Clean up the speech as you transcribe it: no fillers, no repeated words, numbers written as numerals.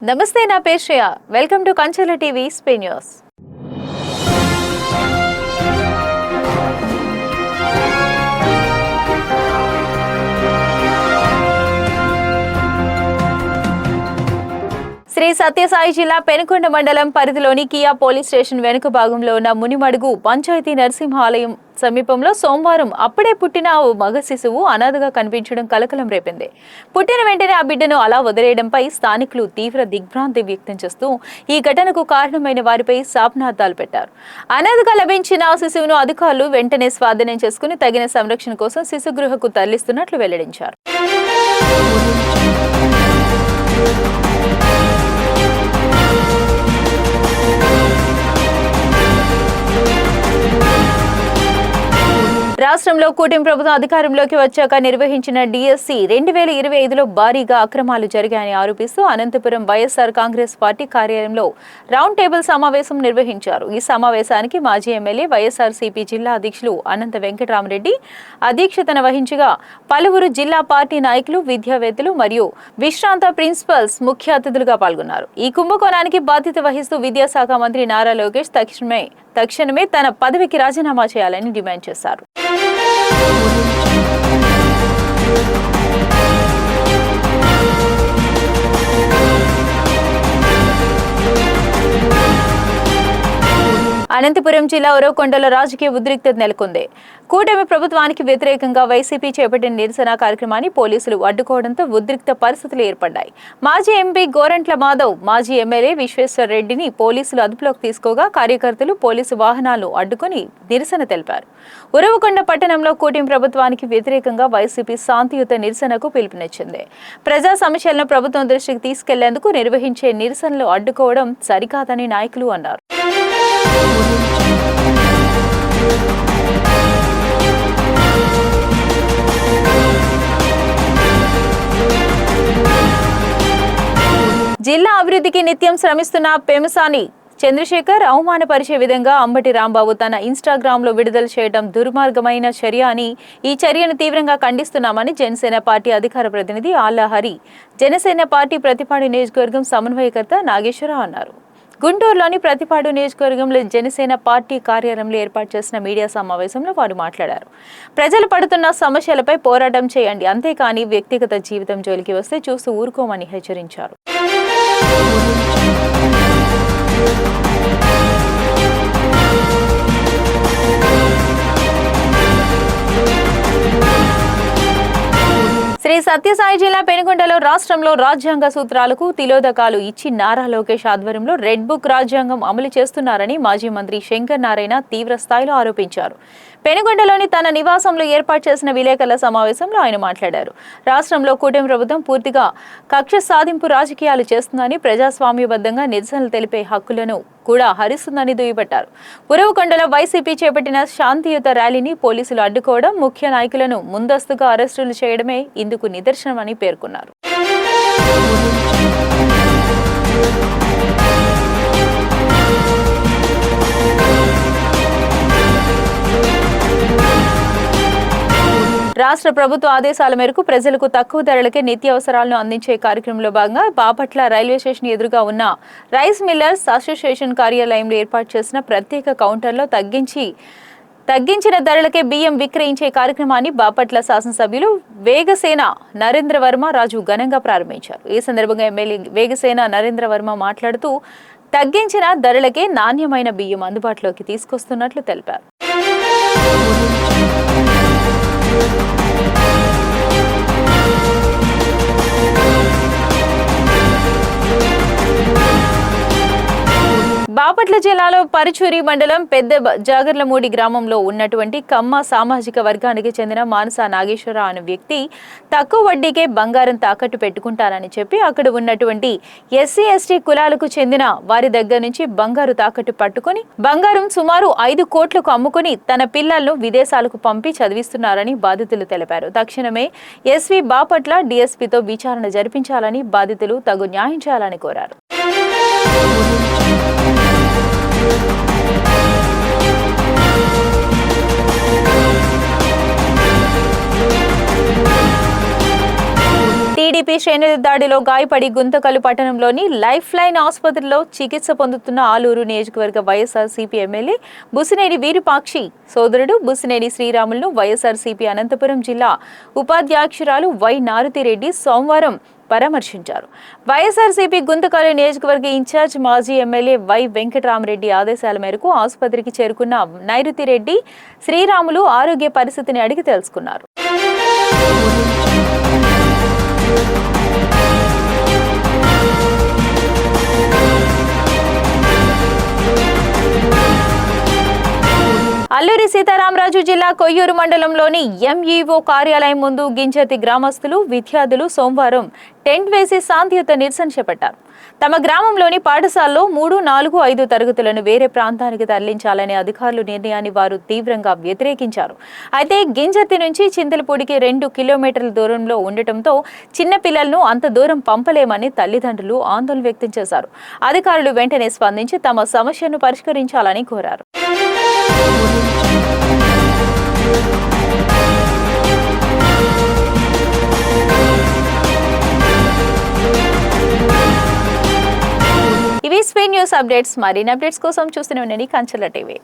నమస్తే, నా పేరు Shreya. Welcome to Kanchela TV స్పే న్యూస్. శ్రీ సత్యసాయి జిల్లా పెనుకొండ మండలం పరిధిలోని కియా పోలీస్ స్టేషన్ వెనుక భాగంలో ఉన్న మునిమడుగు పంచాయతీ నరసింహాలయం సమీపంలో సోమవారం అప్పుడే పుట్టిన ఓ మగ శిశువు అనాథగా కనిపించడం కలకలం రేపింది. పుట్టిన వెంటనే ఆ బిడ్డను అలా వదిలేయడంపై స్థానికులు తీవ్ర దిగ్భ్రాంతి వ్యక్తం చేస్తూ ఈ ఘటనకు కారణమైన వారిపై శాపనార్థాలు పెట్టారు. అనాథగా లభించిన ఆ శిశువును అధికారులు వెంటనే స్వాధీనం చేసుకుని తగిన సంరక్షణ కోసం శిశుగృహకు తరలిస్తున్నట్లు వెల్లడించారు. రాష్ట్రంలో కూటమి ప్రభుత్వం అధికారంలోకి వచ్చాక నిర్వహించిన డిఎస్సి 2025లో భారీగా అక్రమాలు జరిగాయని ఆరోపిస్తూ అనంతపురం వైఎస్ఆర్ కాంగ్రెస్ పార్టీ కార్యాలయంలో రౌండ్ టేబుల్ సమావేశం నిర్వహించారు. ఈ సమావేశానికి మాజీ ఎమ్మెల్యే వైఎస్ఆర్సీపీ జిల్లా అధ్యక్షులు అనంత వెంకటరామరెడ్డి అధ్యక్షతన వహించగా పలువురు జిల్లా పార్టీ నాయకులు, విద్యావేత్తలు మరియు విశ్రాంత ప్రిన్సిపల్స్ ముఖ్య అతిథులుగా పాల్గొన్నారు. ఈ కుంభకోణానికి బాధ్యత వహిస్తూ విద్యాశాఖ మంత్రి నారా లోకేష్ తక్షణమే తన పదవికి రాజీనామా చేయాలని డిమాండ్ చేశారు. అనంతపురం జిల్లా ఉరవకొండలో రాజకీయ ఉద్రిక్తత నెలకొంది. కూటమి ప్రభుత్వానికి వ్యతిరేకంగా వైసీపీ చేపట్టిన నిరసన కార్యక్రమాన్ని పోలీసులు అడ్డుకోవడంతో ఉద్రిక్త పరిస్థితులు ఏర్పడ్డాయి. మాజీ ఎంపీ గోరంట్ల మాధవ్, మాజీ ఎమ్మెల్యే విశ్వేశ్వర్ రెడ్డిని పోలీసులు అదుపులోకి తీసుకోగా కార్యకర్తలు పోలీసు వాహనాలను అడ్డుకుని నిరసన తెలిపారు. ఉరవకొండ పట్టణంలో కూటమి ప్రభుత్వానికి వ్యతిరేకంగా వైసీపీ శాంతియుత నిరసనకు పిలుపునిచ్చింది. ప్రజా సమస్యలను ప్రభుత్వం దృష్టికి తీసుకెళ్లేందుకు నిర్వహించే నిరసనలు అడ్డుకోవడం సరికాదని నాయకులు అన్నారు. జిల్లా అభివృద్ధికి నిత్యం శ్రమిస్తున్న పెమసాని చంద్రశేఖర్ అవమానపరిచే విధంగా అంబటి రాంబాబు తన ఇన్స్టాగ్రామ్ లో విడుదల చేయడం దుర్మార్గమైన చర్య అని, ఈ చర్యను తీవ్రంగా ఖండిస్తున్నామని జనసేన పార్టీ అధికార ప్రతినిధి ఆళ్లహరి, జనసేన పార్టీ ప్రతిపాడు నియోజకవర్గం సమన్వయకర్త నాగేశ్వరరావు అన్నారు. గుంటూరులోని ప్రతిపాడు నియోజకవర్గంలో జనసేన పార్టీ కార్యాలయంలో ఏర్పాటు చేసిన మీడియా సమావేశంలో వారు మాట్లాడారు. ప్రజలు పడుతున్న సమస్యలపై పోరాటం చేయండి, అంతేకాని వ్యక్తిగత జీవితం జోలికి వస్తే చూస్తూ ఊరుకోమని హెచ్చరించారు. శ్రీ సత్యసాయి జిల్లా పెనుకొండలో రాష్ట్రంలో రాజ్యాంగ సూత్రాలకు తిలోదకాలు ఇచ్చి నారా లోకేష్ ఆధ్వర్యంలో రెడ్ బుక్ రాజ్యాంగం అమలు చేస్తున్నారని మాజీ మంత్రి శంకర్ నారాయణ తీవ్ర స్థాయిలో ఆరోపించారు. పెనుకొండలోని తన నివాసంలో ఏర్పాటు చేసిన విలేకరుల సమావేశంలో ఆయన మాట్లాడారు. రాష్ట్రంలో కూటమి ప్రభుత్వం పూర్తిగా కక్ష సాధింపు రాజకీయాలు చేస్తుందని, ప్రజాస్వామ్యబద్ధంగా నిరసనలు తెలిపే హక్కులను కూడా హరిస్తుందని దుయ్యబట్టారు. ఉరవకొండలో వైసీపీ చేపట్టిన శాంతియుత ర్యాలీని పోలీసులు అడ్డుకోవడం, ముఖ్య నాయకులను ముందస్తుగా అరెస్టులు చేయడమే ఇందుకు నిదర్శనమని పేర్కొన్నారు. రాష్ట్ర ప్రభుత్వ ఆదేశాల మేరకు ప్రజలకు తక్కువ ధరలకే నిత్యావసరాలను అందించే కార్యక్రమంలో భాగంగా బాపట్ల రైల్వే స్టేషన్ ఎదురుగా ఉన్న రైస్ మిల్లర్స్ అసోసియేషన్ కార్యాలయంలో ఏర్పాటు చేసిన ప్రత్యేక కౌంటర్లో తగ్గించిన ధరలకే బియ్యం విక్రయించే కార్యక్రమాన్ని బాపట్ల శాసనసభ్యులు వేగసేన నరేంద్ర వర్మ రాజు ఘనంగా ప్రారంభించారు. ఈ సందర్భంగా ఎమ్మెల్యే వేగసేన నరేంద్ర వర్మ మాట్లాడుతూ తగ్గించిన ధరలకే నాణ్యమైన బియ్యం అందుబాటులోకి తీసుకొస్తున్నట్లు తెలిపారు. బాపట్ల జిల్లాలో పరుచూరి మండలం పెద్ద జాగర్లమూడి గ్రామంలో ఉన్నటువంటి కమ్మ సామాజిక వర్గానికి చెందిన మానస నాగేశ్వరరావు అనే వ్యక్తి తక్కువ వడ్డీకే బంగారం తాకట్టు పెట్టుకుంటారని చెప్పి అక్కడ ఉన్నటువంటి ఎస్సీ ఎస్టీ కులాలకు చెందిన వారి దగ్గర నుంచి బంగారు తాకట్టు పట్టుకుని బంగారం సుమారు 5 కోట్లకు అమ్ముకుని తన పిల్లలను విదేశాలకు పంపి చదివిస్తున్నారని బాధితులు తెలిపారు. తక్షణమే ఎస్వి బాపట్ల డీఎస్పీతో విచారణ జరిపించాలని, బాధితులు తగు న్యాయం చేయాలని కోరారు. టీడీపీ శ్రేణుల దాడిలో గాయపడి గుంతకల్లు పట్టణంలోని లైఫ్ లైన్ ఆసుపత్రిలో చికిత్స పొందుతున్న ఆలూరు నియోజకవర్గ వైఎస్ఆర్సీపీ ఎమ్మెల్యే బుసినేని వీరుపాక్షి సోదరుడు బుసినేని శ్రీరాములను వైఎస్ఆర్సీపీ అనంతపురం జిల్లా ఉపాధ్యక్షురాలు వై నారుతిరెడ్డి సోమవారం పరామర్శించారు. వైఎస్ఆర్సీపీ గుంతకల్లు నియోజకవర్గ ఇన్ఛార్జ్ మాజీ ఎమ్మెల్యే వై వెంకటరామరెడ్డి ఆదేశాల మేరకు ఆసుపత్రికి చేరుకున్న నైరుతిరెడ్డి శ్రీరాములు ఆరోగ్య పరిస్థితిని అడిగి తెలుసుకున్నారు. అల్లూరి సీతారామరాజు జిల్లా కొయ్యూరు మండలంలోని ఎంఈఓ కార్యాలయం ముందు గింజర్తి గ్రామస్తులు విద్యార్థులు సోమవారం టెంట్ వేసి శాంతియుత నిరసన చేపట్టారు. తమ గ్రామంలోని పాఠశాలలో 3, 4, 5 తరగతులను వేరే ప్రాంతానికి తరలించాలనే అధికారుల నిర్ణయాన్ని వారు తీవ్రంగా వ్యతిరేకించారు. అయితే గింజర్తి నుంచి చింతలపూడికి 2 కిలోమీటర్ల దూరంలో ఉండటంతో చిన్న పిల్లలను అంత దూరం పంపలేమని తల్లిదండ్రులు ఆందోళన వ్యక్తం చేశారు. అధికారులు వెంటనే స్పందించి తమ సమస్యను పరిష్కరించాలని కోరారు. ఇవి స్పీడ్ న్యూస్ అప్డేట్స్. మరిన్ని అప్డేట్స్ కోసం చూస్తూనే ఉండండి కంచెల టీవీ.